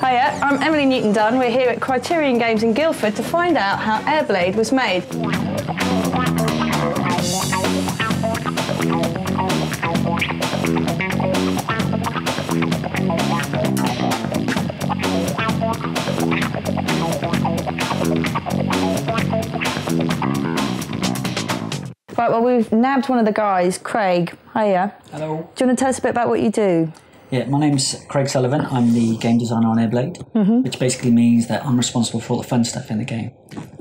Hiya, I'm Emily Newton-Dunn. We're here at Criterion Games in Guildford to find out how Airblade was made. Right, well, we've nabbed one of the guys, Craig. Hiya. Hello. Do you want to tell us a bit about what you do? Yeah, my name's Craig Sullivan. I'm the game designer on Airblade, which basically means that I'm responsible for all the fun stuff in the game.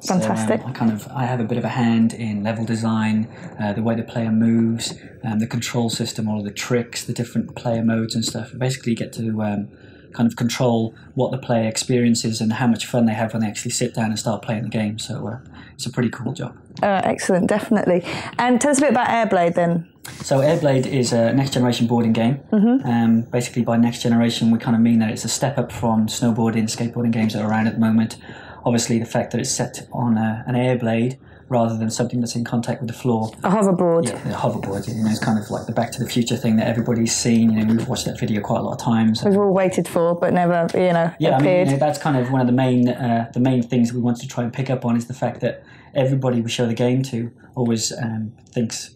Fantastic. So, I have a bit of a hand in level design, the way the player moves, the control system, all of the tricks, the different player modes and stuff. I basically get to kind of control what the player experiences and how much fun they have when they actually sit down and start playing the game. So it's a pretty cool job. Excellent, definitely. And tell us a bit about Airblade then. So Airblade is a next-generation boarding game. Basically, by next generation, we kind of mean that it's a step up from snowboarding, skateboarding games that are around at the moment. Obviously, the fact that it's set on an Airblade rather than something that's in contact with the floor. A hoverboard. Yeah, a hoverboard. You know, it's kind of like the Back to the Future thing that everybody's seen. You know, we've watched that video quite a lot of times. We've all waited for, but never, appeared. I mean, that's kind of one of the main things we wanted to try and pick up on is the fact that everybody we show the game to always thinks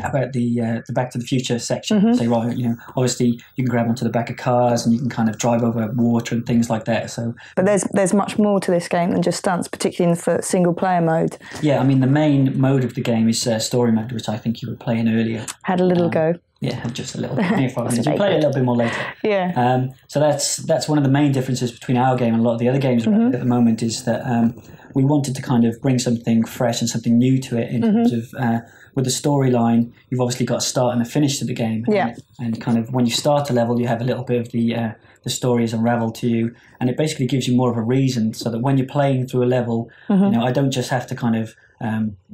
about the Back to the Future section. Say, right, obviously you can grab onto the back of cars and you can kind of drive over water and things like that. So, but there's much more to this game than just stunts, particularly in the single player mode. Yeah, I mean the main mode of the game is story mode, which I think you were playing earlier. Had a little go. Yeah, just a little bit. Near 5 minutes. You play it a little bit more later. Yeah. So that's one of the main differences between our game and a lot of the other games around at the moment is that we wanted to kind of bring something fresh and something new to it in terms of with the storyline. You've obviously got a start and a finish to the game. Yeah. And kind of when you start a level, you have a little bit of the story is unraveled to you, and it basically gives you more of a reason so that when you're playing through a level, I don't just have to kind of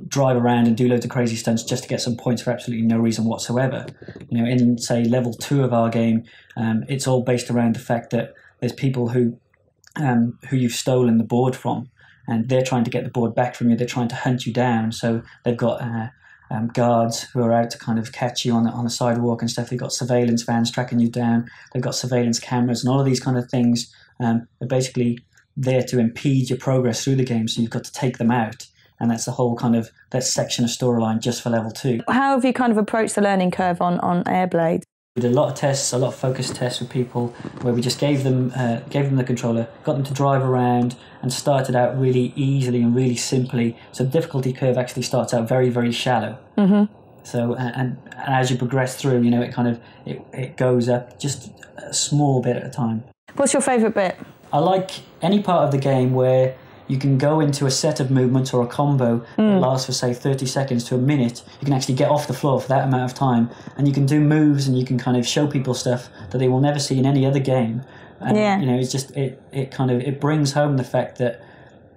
drive around and do loads of crazy stunts just to get some points for absolutely no reason whatsoever. In say level 2 of our game, it's all based around the fact that there's people who you've stolen the board from, and they're trying to get the board back from you. They're trying to hunt you down. So they've got guards who are out to kind of catch you on the sidewalk and stuff. They've got surveillance vans tracking you down. They've got surveillance cameras and all of these kind of things. Are basically there to impede your progress through the game. So you've got to take them out. And that's the whole kind of that section of storyline just for level 2. How have you kind of approached the learning curve on Airblade? We did a lot of tests, a lot of focus tests with people where we just gave them the controller, got them to drive around and started out really easily and really simply. So the difficulty curve actually starts out very, very shallow. So and as you progress through, it goes up just a small bit at a time. What's your favourite bit? I like any part of the game where you can go into a set of movements or a combo that lasts for, say, 30 seconds to a minute. You can actually get off the floor for that amount of time, and you can do moves and you can kind of show people stuff that they will never see in any other game. And, it's just it brings home the fact that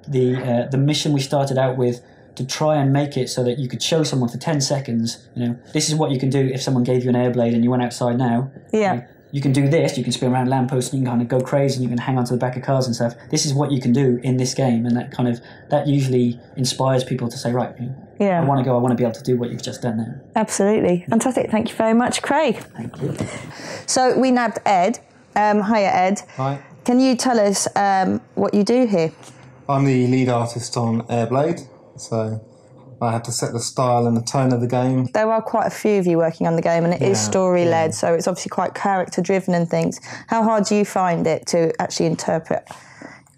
the mission we started out with to try and make it so that you could show someone for 10 seconds, this is what you can do if someone gave you an Airblade and you went outside now. Yeah. You can do this, you can spin around lampposts and you can kind of go crazy and you can hang onto the back of cars and stuff. This is what you can do in this game, and that usually inspires people to say, right, I want to be able to do what you've just done there. Absolutely. Fantastic. Thank you very much, Craig. Thank you. So we nabbed Ed. Hiya, Ed. Hi. Can you tell us what you do here? I'm the lead artist on Airblade, so I had to set the style and the tone of the game. There are quite a few of you working on the game, and it is story-led, so it's obviously quite character-driven and things. How hard do you find it to actually interpret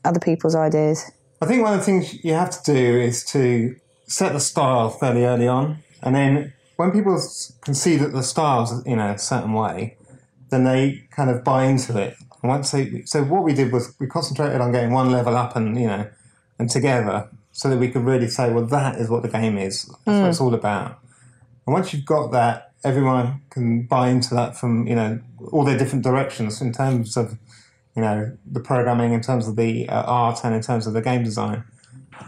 other people's ideas? I think one of the things you have to do is to set the style fairly early on, and then when people can see that the style's a certain way, then they kind of buy into it. And so what we did was we concentrated on getting one level up and together, so that we could really say, well, that is what the game is. That's what it's all about. And once you've got that, everyone can buy into that from, all their different directions in terms of, the programming, in terms of the art, and in terms of the game design.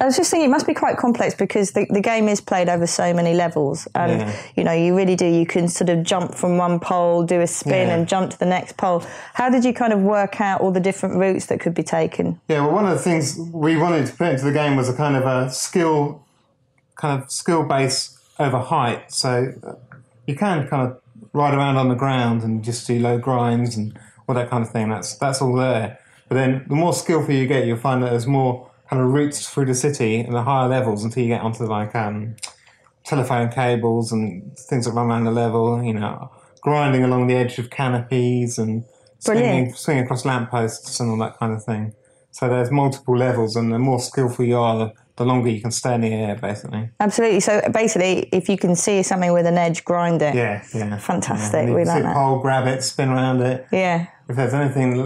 I was just thinking it must be quite complex because the game is played over so many levels, and you really do. You can sort of jump from one pole, do a spin, and jump to the next pole. How did you kind of work out all the different routes that could be taken? Yeah, well, one of the things we wanted to put into the game was a kind of a skill base over height. So you can kind of ride around on the ground and just do low grinds and all that kind of thing. That's all there. But then the more skillful you get, you'll find that there's more kind of routes through the city and the higher levels until you get onto like telephone cables and things that run around the level, you know, grinding along the edge of canopies and swinging across lampposts and all that kind of thing. So there's multiple levels, and the more skillful you are, the longer you can stay in the air, basically. Absolutely. So basically, if you can see something with an edge, grind it. Yeah. Fantastic. Yeah. We like that. Pole, grab it, spin around it. Yeah. If there's anything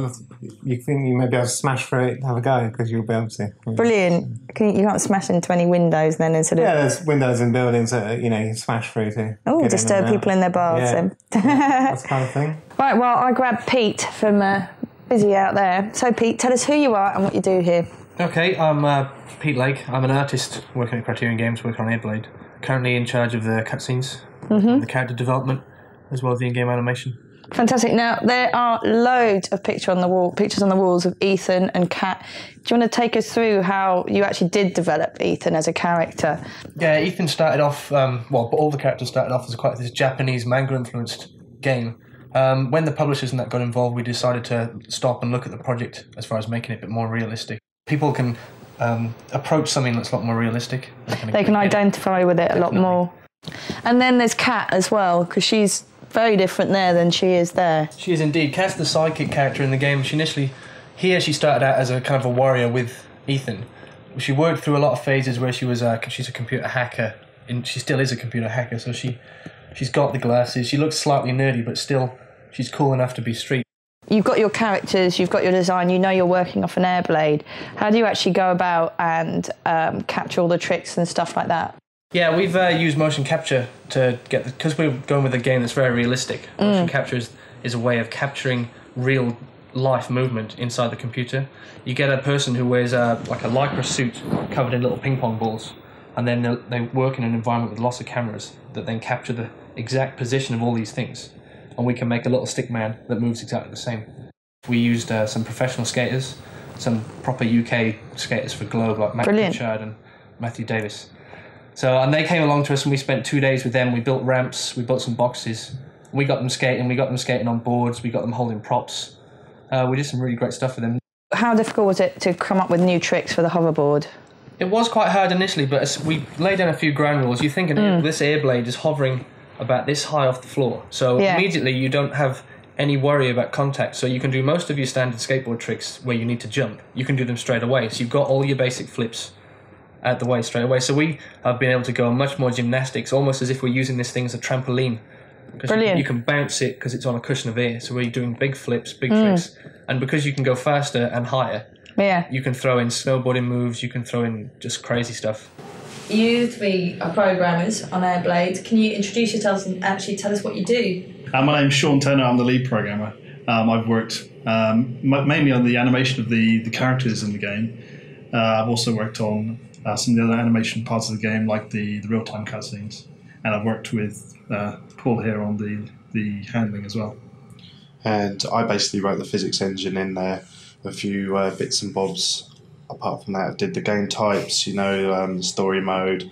you think you may be able to smash through it, have a go, because you'll be able to. Yeah. Brilliant. You can't smash into any windows then instead of... Yeah, there's windows in buildings that, you know, you smash through to. Oh, disturb people in their baths. Yeah. That kind of thing. Right, well, I grabbed Pete from Busy out there. So, Pete, tell us who you are and what you do here. Okay, I'm Pete Lake. I'm an artist working at Criterion Games, working on Airblade. Currently in charge of the cutscenes, and the character development, as well as the in-game animation. Fantastic. Now, there are loads of pictures on the walls of Ethan and Kat. Do you want to take us through how you actually did develop Ethan as a character? Yeah, Ethan started off, all the characters started off as quite this Japanese manga-influenced game. When the publishers and that got involved, we decided to stop and look at the project as far as making it a bit more realistic. People can approach something that's a lot more realistic. They can identify with it a lot more. And then there's Kat as well, because she's very different there than she is there. She is indeed. Kat's the sidekick character in the game. She started out as a kind of a warrior with Ethan. She worked through a lot of phases where she's a computer hacker, and she still is a computer hacker, so she's got the glasses. She looks slightly nerdy, but still she's cool enough to be street. You've got your characters, you've got your design, you know you're working off an Airblade. How do you actually go about and capture all the tricks and stuff like that? Yeah, we've used motion capture to get because we're going with a game that's very realistic. Motion capture is a way of capturing real life movement inside the computer. You get a person who wears like a lycra suit covered in little ping pong balls, and then they work in an environment with lots of cameras that then capture the exact position of all these things. And we can make a little stick man that moves exactly the same. We used some professional skaters, some proper UK skaters for Globe, like Matt Pritchard and Matthew Davis. And they came along to us, and we spent 2 days with them. We built ramps, we built some boxes. We got them skating on boards, we got them holding props. We did some really great stuff with them. How difficult was it to come up with new tricks for the hoverboard? It was quite hard initially, but as we laid down a few ground rules. You think this Airblade is hovering about this high off the floor, so immediately you don't have any worry about contact, so you can do most of your standard skateboard tricks where you need to jump. You can do them straight away, so you've got all your basic flips out the way straight away. So we have been able to go much more gymnastics, almost as if we're using this thing as a trampoline. Brilliant. You can bounce it because it's on a cushion of air, so we're doing big flips, big tricks, and because you can go faster and higher, you can throw in snowboarding moves, you can throw in just crazy stuff. You three are programmers on Airblade. Can you introduce yourselves and actually tell us what you do? My name's Sean Turner. I'm the lead programmer. I've worked mainly on the animation of the characters in the game. I've also worked on some of the other animation parts of the game, like the real-time cutscenes. And I've worked with Paul here on the handling as well. And I basically wrote the physics engine in there, a few bits and bobs. Apart from that, I did the game types, the story mode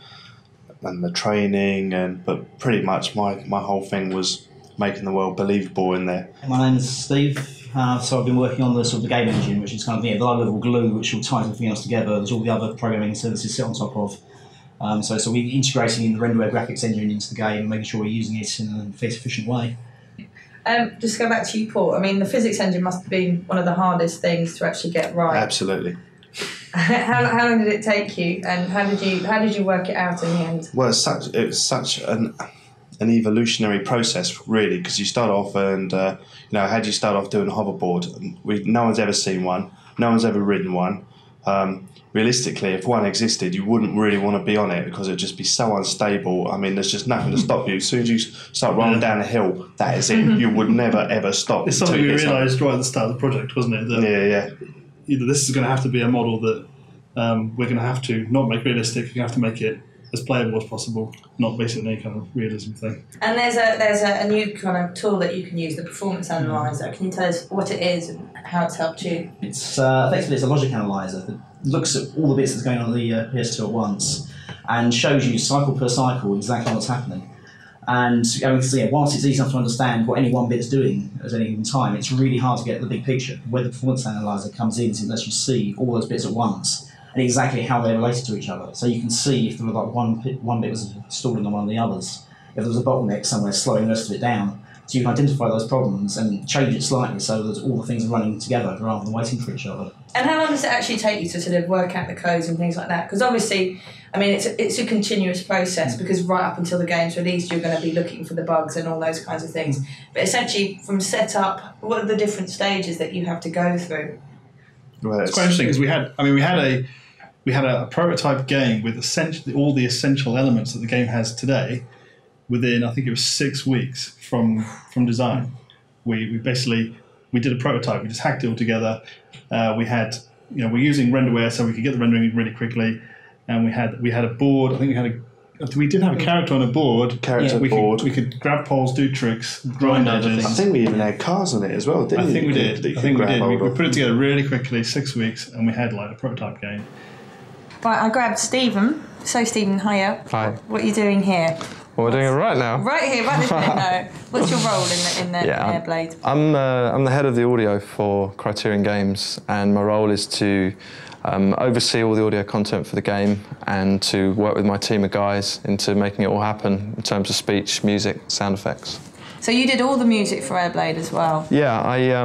and the training, but pretty much my whole thing was making the world believable in there. My name's Steve, so I've been working on the sort of the game engine, which is kind of the low-level glue which will tie everything else together. There's all the other programming services sit on top of. So we're integrating the renderware graphics engine into the game and making sure we're using it in a fairly efficient way. Just to go back to you, Paul, I mean, the physics engine must have been one of the hardest things to actually get right. Absolutely. How long did it take you, and how did you work it out in the end? Well, it's such an evolutionary process, really, because you start off and how do you start off doing a hoverboard? No one's ever seen one, no one's ever ridden one. Realistically, if one existed, you wouldn't really want to be on it because it'd just be so unstable. I mean, there's just nothing to stop you. As soon as you start rolling down a hill, that is it. You would never ever stop. It's something we realised right at the start of the project, wasn't it? That either this is going to have to be a model that we're going to have to not make realistic, we're going to have to make it as playable as possible, not basically any kind of realism thing. And there's a new kind of tool that you can use, the performance analyzer. Can you tell us what it is and how it's helped you? It's effectively it's a logic analyzer that looks at all the bits that's going on the PS2 at once and shows you cycle per cycle exactly what's happening. And so, whilst it's easy enough to understand what any one bit's doing at any given time, it's really hard to get the big picture. Where the performance analyzer comes in, it lets you see all those bits at once and exactly how they're related to each other. So you can see if there was like one bit was stalling on one of the others, if there was a bottleneck somewhere slowing the rest of it down. So you can identify those problems and change it slightly so that all the things are running together rather than waiting for each other. And how long does it actually take you to sort of work out the codes and things like that? Because obviously, I mean, it's a continuous process because right up until the game's released, you're going to be looking for the bugs and all those kinds of things. But essentially, from setup, what are the different stages that you have to go through? Well, it's quite interesting because we had a prototype game with essentially all the essential elements that the game has today within, I think it was 6 weeks from design. We did a prototype. We just hacked it all together. We're using renderware so we could get the rendering really quickly, and we had a board. I think we did have a character on a board. We could grab poles, do tricks, grind edges. I think we even had cars on it as well, didn't we? I think we did. We put it together really quickly, 6 weeks, and we had like a prototype game. Right, I grabbed Stephen. So Stephen, hiya. Hi. What are you doing here? Well, we're doing it right now. Right here, right this minute. No. What's your role in the Airblade? I'm the head of the audio for Criterion Games, and my role is to oversee all the audio content for the game and to work with my team of guys into making it all happen in terms of speech, music, sound effects. So you did all the music for Airblade as well? Yeah,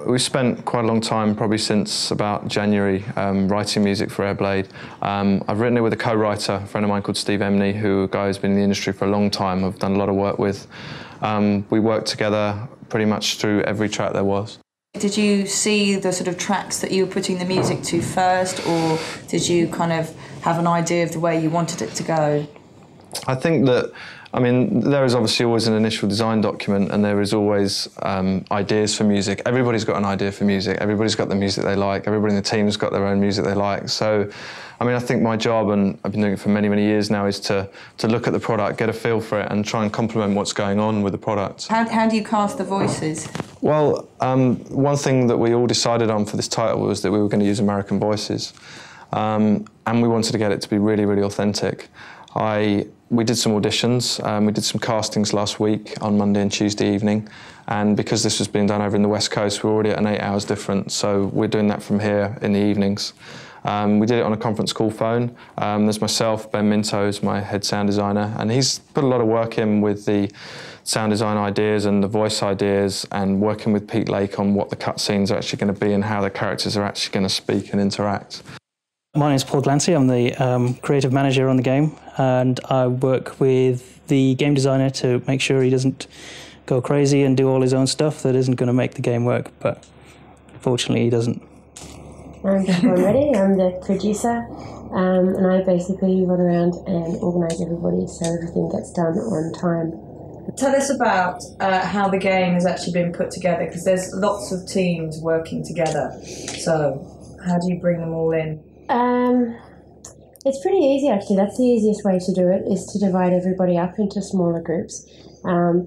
we spent quite a long time, probably since about January, writing music for Airblade. I've written it with a co-writer, a friend of mine called Steve Emney, a guy who's been in the industry for a long time. I've done a lot of work with. We worked together pretty much through every track there was. Did you see the sort of tracks that you were putting the music to first, or did you kind of have an idea of the way you wanted it to go? I think that, there is obviously always an initial design document, and there is always ideas for music. Everybody's got an idea for music. Everybody's got the music they like. Everybody in the team's got their own music they like. So, I think my job, and I've been doing it for many, many years now, is to look at the product, get a feel for it, and try and complement what's going on with the product. How do you cast the voices? Well, one thing that we all decided on for this title was that we were going to use American voices. And we wanted to get it to be really, really authentic. We did some auditions, we did some castings last week on Monday and Tuesday evening, and because this was being done over in the West Coast, we're already at an 8 hours difference, so we're doing that from here in the evenings. We did it on a conference call phone. There's myself, Ben Minto is my head sound designer, and he's put a lot of work in with the sound design ideas and the voice ideas, and working with Pete Lake on what the cutscenes are actually going to be and how the characters are actually going to speak and interact. My name is Paul Glancy. I'm the creative manager on the game, and I work with the game designer to make sure he doesn't go crazy and do all his own stuff that isn't going to make the game work, but fortunately he doesn't. I'm John Reddy, I'm the producer, and I basically run around and organise everybody so everything gets done on time. Tell us about how the game has actually been put together, because there's lots of teams working together. So how do you bring them all in? It's pretty easy actually. That's the easiest way to do it, is to divide everybody up into smaller groups,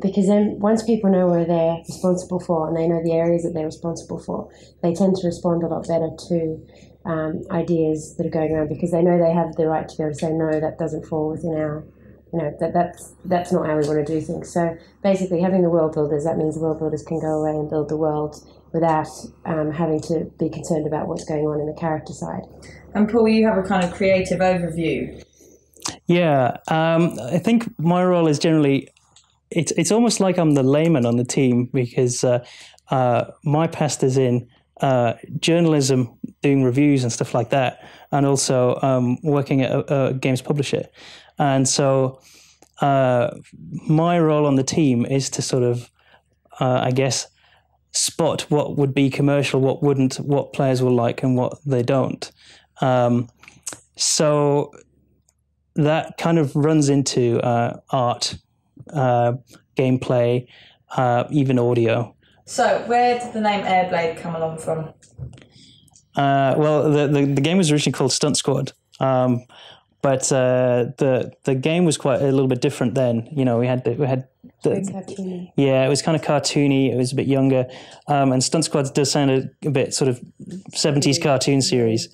because then once people know where they're responsible for and they know the areas that they're responsible for, they tend to respond a lot better to ideas that are going around, because they know they have the right to be able to say, no, that doesn't fall within our, that's not how we want to do things. So basically having the world builders, that means the world builders can go away and build the world without having to be concerned about what's going on in the character side. And Paul, you have a kind of creative overview. Yeah, I think my role is generally, it's almost like I'm the layman on the team, because my past is in journalism, doing reviews and stuff like that, and also working at a games publisher. And so my role on the team is to sort of, spot what would be commercial, what wouldn't, what players will like and what they don't. So that kind of runs into art, gameplay, even audio. So where did the name Airblade come along from? Well, the game was originally called Stunt Squad, but the game was quite a little bit different then. We had cartoony. Yeah, it was kind of cartoony. It was a bit younger, and Stunt Squad does sound a bit sort of 70s cartoon series.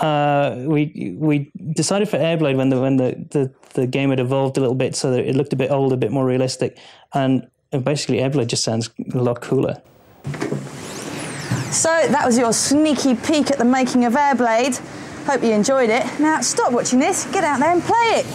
we decided for Airblade when the game had evolved a little bit, so that it looked a bit older, a bit more realistic, and basically Airblade just sounds a lot cooler. So that was your sneaky peek at the making of Airblade. Hope you enjoyed it. Now stop watching this, get out there and play it.